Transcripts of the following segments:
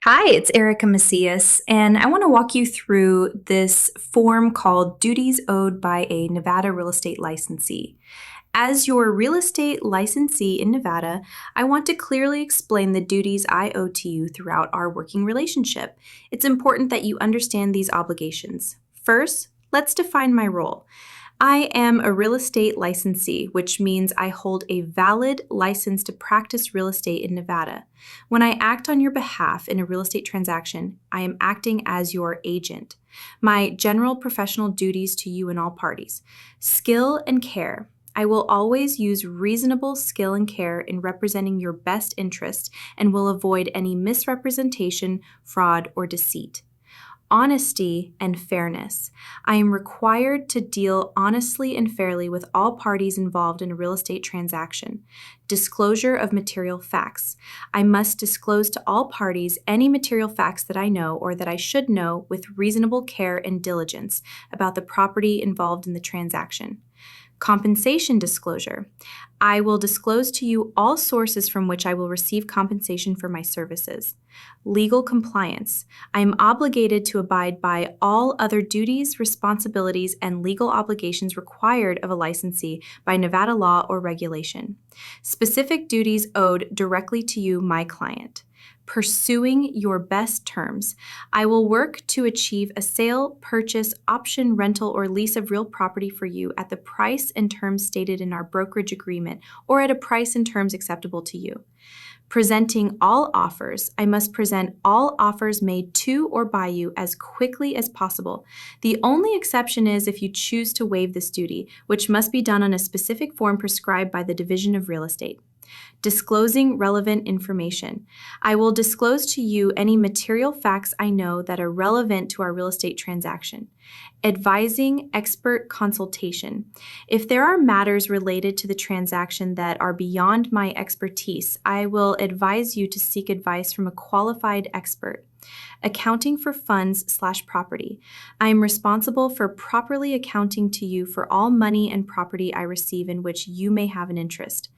Hi, it's Erica Macias, and I want to walk you through this form called Duties Owed by a Nevada Real Estate Licensee. As your real estate licensee in Nevada, I want to clearly explain the duties I owe to you throughout our working relationship. It's important that you understand these obligations. First, let's define my role. I am a real estate licensee, which means I hold a valid license to practice real estate in Nevada. When I act on your behalf in a real estate transaction, I am acting as your agent. My general professional duties to you and all parties: skill and care. I will always use reasonable skill and care in representing your best interest and will avoid any misrepresentation, fraud, or deceit. Honesty and fairness. I am required to deal honestly and fairly with all parties involved in a real estate transaction. Disclosure of material facts. I must disclose to all parties any material facts that I know or that I should know with reasonable care and diligence about the property involved in the transaction. Compensation disclosure. I will disclose to you all sources from which I will receive compensation for my services. Legal compliance. I am obligated to abide by all other duties, responsibilities, and legal obligations required of a licensee by Nevada law or regulation. Specific duties owed directly to you, my client. Pursuing your best terms. I will work to achieve a sale, purchase, option, rental, or lease of real property for you at the price and terms stated in our brokerage agreement or at a price and terms acceptable to you. Presenting all offers. I must present all offers made to or by you as quickly as possible. The only exception is if you choose to waive this duty, which must be done on a specific form prescribed by the Division of Real Estate. Disclosing relevant information. I will disclose to you any material facts I know that are relevant to our real estate transaction. Advising expert consultation. If there are matters related to the transaction that are beyond my expertise, I will advise you to seek advice from a qualified expert. Accounting for funds/property. I am responsible for properly accounting to you for all money and property I receive in which you may have an interest.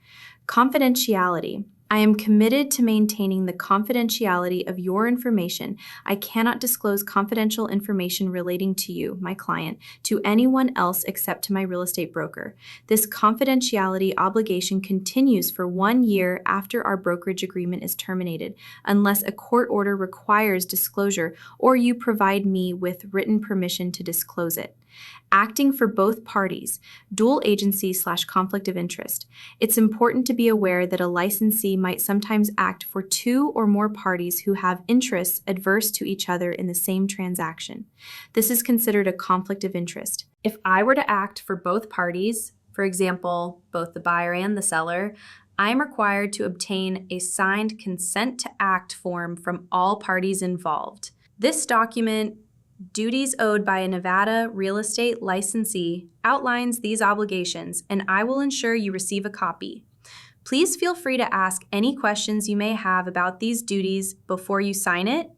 Confidentiality. I am committed to maintaining the confidentiality of your information. I cannot disclose confidential information relating to you, my client, to anyone else except to my real estate broker. This confidentiality obligation continues for 1 year after our brokerage agreement is terminated, unless a court order requires disclosure or you provide me with written permission to disclose it. Acting for both parties, dual agency/conflict of interest. It's important to be aware that a licensee might sometimes act for two or more parties who have interests adverse to each other in the same transaction. This is considered a conflict of interest. If I were to act for both parties, for example, both the buyer and the seller, I am required to obtain a signed consent to act form from all parties involved. This document, Duties Owed by a Nevada Real Estate Licensee, outlines these obligations, and I will ensure you receive a copy. Please feel free to ask any questions you may have about these duties before you sign it